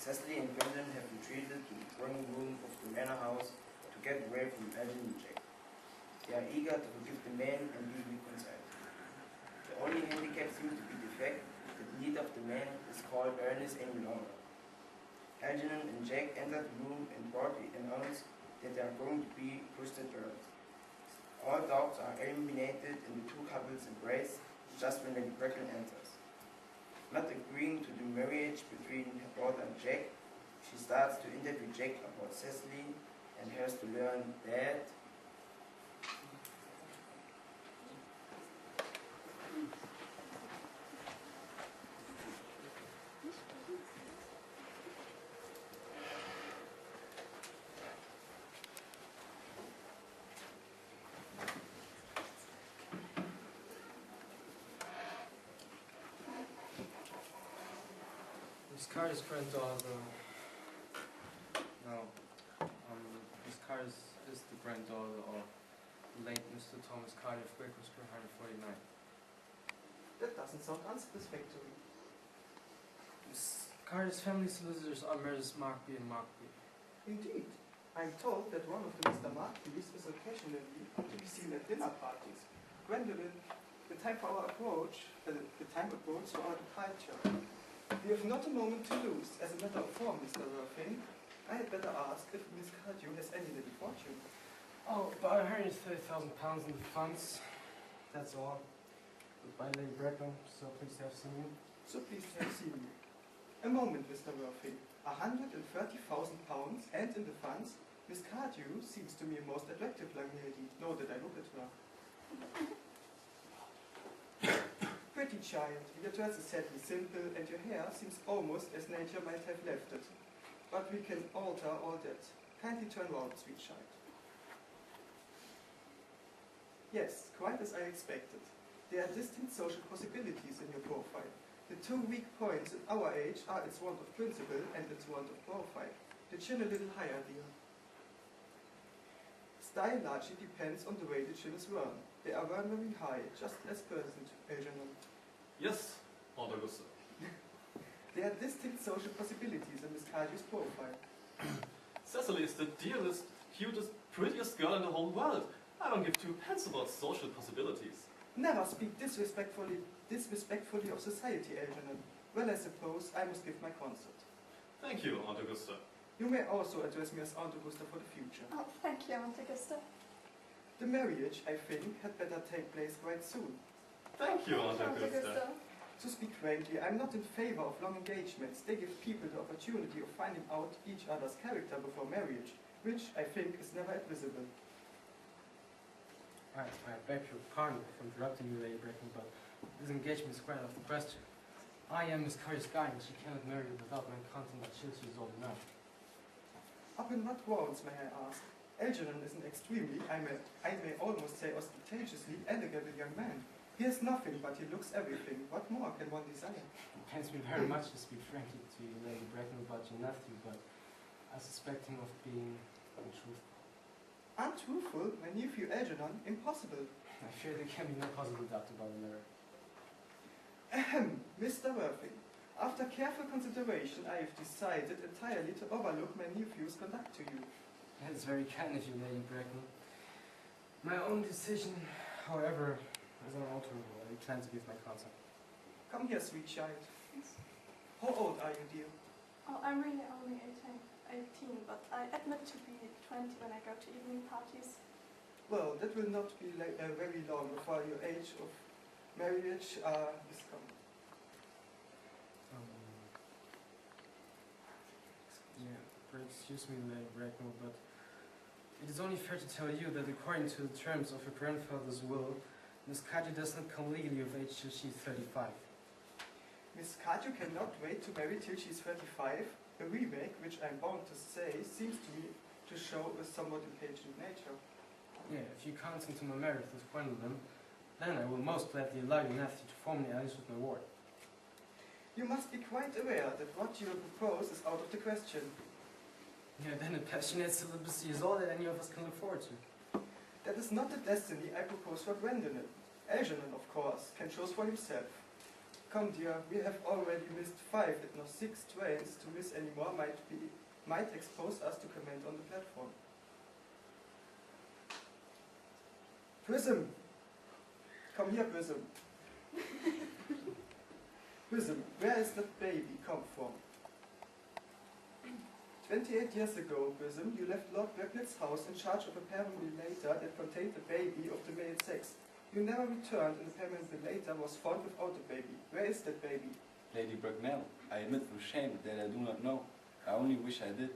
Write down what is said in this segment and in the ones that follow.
Cecily and Gwendolyn have retreated to the drawing room of the manor house to get away from Algernon and Jack. They are eager to forgive the man and be reconciled. The only handicap seems to be the fact that the leader of the man is called Ernest any longer. Algernon and Jack enter the room and broadly announce that they are going to be Christian girls. All doubts are eliminated in the two couples' embrace just when Lady Bracknell enters. Not agreeing to the marriage between her brother and Jack, she starts to interview Jack about Cecily and has to learn that Miss Carter's granddaughter. Miss Carter is the granddaughter of the late Mr. Thomas Carter of Quaker Square 149. That doesn't sound unsatisfactory. Miss Carter's family solicitors are Mrs. Markby and Markby. Indeed. I'm told that one of the Mr. Markbys is occasionally to be seen at dinner parties. Gwendolyn, the time approached for our departure. We have not a moment to lose. As a matter of form, Mr. Worthing, I had better ask if Miss Cardew has any little fortune. Oh, about £130,000 in the funds. That's all. Goodbye, Lady Bracknell. So pleased to have seen you. So pleased to have seen you. A moment, Mr. Worthing. £130,000 and in the funds, Miss Cardew seems to me a most attractive young lady, now that I look at her. Pretty child, your dress is sadly simple and your hair seems almost as nature might have left it. But we can alter all that. Kindly turn round, sweet child. Yes, quite as I expected. There are distinct social possibilities in your profile. The two weak points at our age are its want of principle and its want of profile. The chin a little higher, dear. Style largely depends on the way the chin is worn. They are worn very high, just as present, Algernon. Yes, Aunt Augusta. There are distinct social possibilities in Miss Cardew's profile. Cecily is the dearest, cutest, prettiest girl in the whole world. I don't give two pence about social possibilities. Never speak disrespectfully of society, Algernon. Well, I suppose I must give my consent. Thank you, Aunt Augusta. You may also address me as Aunt Augusta for the future. Oh, thank you, Aunt Augusta. The marriage, I think, had better take place quite soon. Thank you, Aunt Augusta. To speak frankly, I'm not in favor of long engagements. They give people the opportunity of finding out each other's character before marriage, which I think is never admissible. I beg your pardon for interrupting you, Lady Bracknell, but this engagement is quite out of the question. I am Miss Carter's guardian. She cannot marry without my consent until she is old enough. Up in what grounds, may I ask? Algernon is an extremely, I may almost say ostentatiously, elegant young man. He has nothing, but he looks everything. What more can one desire? It pains me very much to speak frankly to you, Lady Bracknell, about your nephew, but I suspect him of being untruthful. Untruthful? My nephew Algernon? Impossible. I fear there can be no possible doubt about the matter. Ahem, Mr. Worthing. After careful consideration, I have decided entirely to overlook my nephew's conduct to you. That is very kind of you, Lady Bracknell. My own decision, however, is unalterable. I plan to give my consent. Come here, sweet child. Yes. How old are you, dear? Oh, I'm really only 18, but I admit to be 20 when I go to evening parties. Well, that will not be very long before your age of marriage is come. Excuse me, Lady Bracknell, but it is only fair to tell you that according to the terms of your grandfather's will, Miss Cardew does not come legally of age till she is 35. Miss Cardew cannot wait to marry till she is 35. A remake, which I'm bound to say, seems to me to show a somewhat impatient nature. Yeah, if you consent to my marriage with Gwendolyn, then I will most gladly allow your nephew to form the alliance with my ward. You must be quite aware that what you propose is out of the question. Yeah, then a passionate celibacy is all that any of us can look forward to. That is not the destiny I propose for Gwendolyn. Algernon, of course, can choose for himself. Come, dear, we have already missed 5, if not 6 trains. To miss any more might expose us to comment on the platform. Prism! Come here, Prism. Prism, where is that baby come from? 28 years ago, Prism, you left Lord Becklett's house in charge of a perambulator that contained a baby of the male sex. You never returned, and the perambulator was found without the baby. Where is that baby? Lady Bracknell, I admit with shame that I do not know. I only wish I did.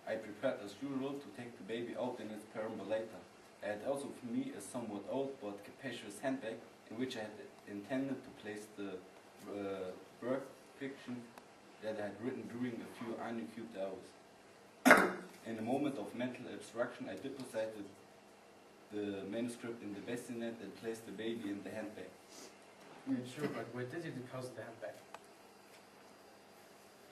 I prepared as usual to take the baby out in its perambulator. I had also for me a somewhat old but capacious handbag in which I had intended to place the birth fiction that I had written during a few unoccupied hours. In a moment of mental abstraction, I deposited the manuscript in the bassinet and placed the baby in the handbag. Sure, but where did you deposit the handbag?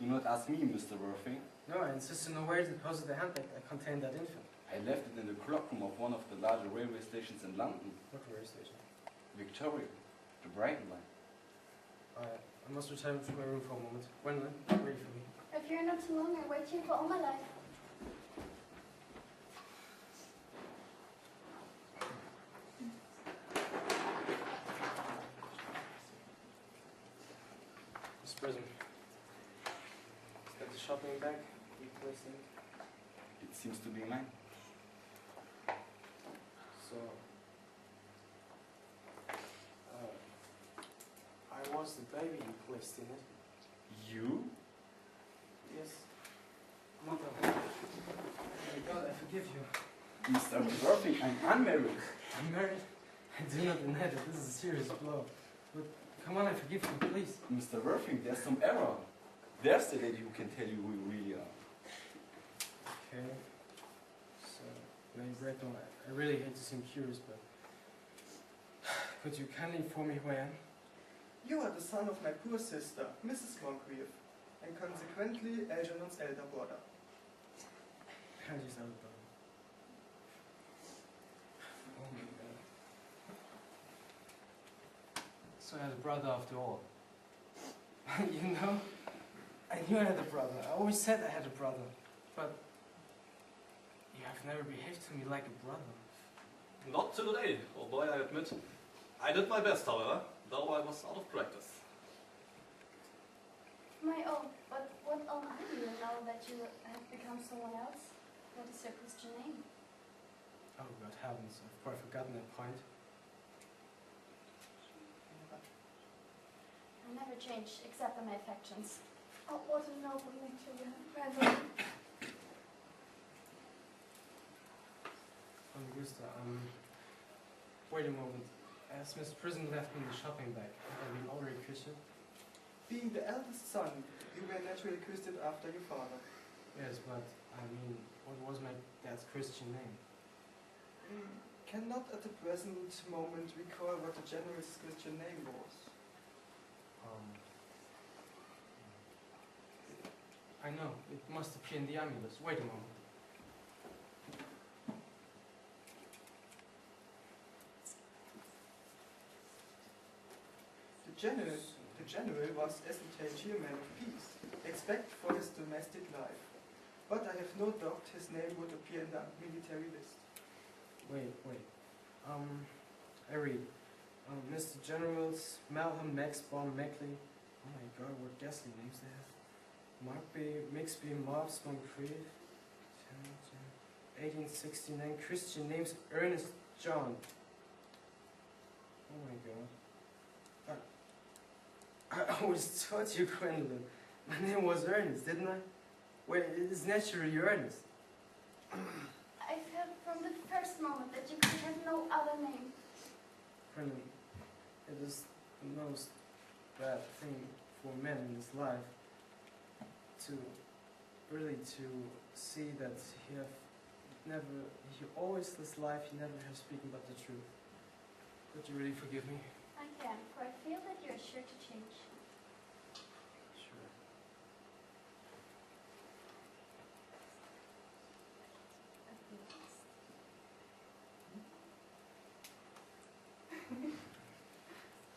Do not ask me, Mr. Worthing. No, I insist to know where you deposited the handbag that contained that infant. I left it in the cloakroom of one of the larger railway stations in London. What railway station? Victoria, the Brighton line. I must return to my room for a moment. Gwendolyn, wait for me. If you're not too long, I wait here for all my life. Miss Prism. Is that the shopping bag you placed in it? It seems to be mine. So, I was the baby you placed in it. You? Yes. Mother. Oh my God, I forgive you. Mr. Worthing, I'm unmarried. I'm married. I do not deny that this is a serious blow. But come on, I forgive you, please. Mr. Worthing, there's some error. There's the lady who can tell you who you really are. Okay. So, Lady Bracknell, I really hate to seem curious, but could you kindly inform me who I am? You are the son of my poor sister, Mrs. Moncrief, and consequently Algernon's elder brother. Harry's elder brother. Oh my God. So I had a brother after all. You know, I knew I had a brother. I always said I had a brother. But you have never behaved to me like a brother. Not till today, although I admit I did my best, however, though I was out of practice. But what are you now that you have become someone else? What is your Christian name? Oh God heavens, I've quite forgotten that point. I never change, except in my affections. Oh, what a noble nature you have, Brandon. Augusta, wait a moment. As Miss Prison left me in the shopping bag, have I been already Christian? Being the eldest son, you were naturally christened after your father. Yes, but I mean, what was my dad's Christian name? Cannot at the present moment recall what the general's Christian name was. I know, it must appear in the amulet. Wait a moment. The general was essentially a man of peace, except for his domestic life. But I have no doubt his name would appear in the military list. Wait. I read. Mr. Generals Malcolm, Maxbaum, Mackley. Oh my God, what ghastly names they have. Markby, Mixby, Mobs, Moncrief. 1869. Christian names Ernest John. Oh my God. I always taught you, Gwendolyn. My name was Ernest, didn't I? Well, it is naturally Ernest. I felt from the first moment that you could have no other name. Gwendolyn, it is the most bad thing for men in his life to see that he always this life, he never has spoken but the truth. Would you really forgive me? I can, for I feel that you are sure to change. Sure. At least.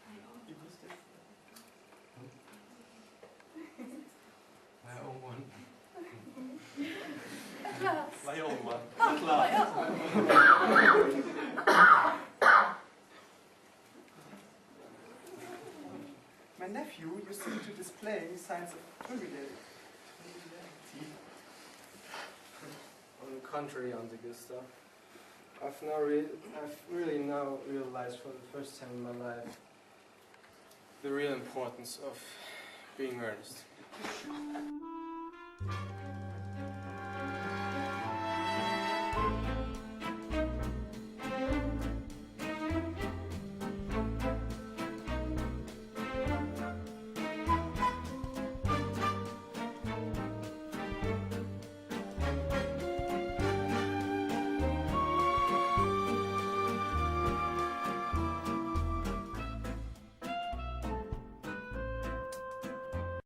I hope. My nephew, you seem to display signs of triviality. On the contrary, Auntie Gustav, I've really now realized for the first time in my life the real importance of being earnest.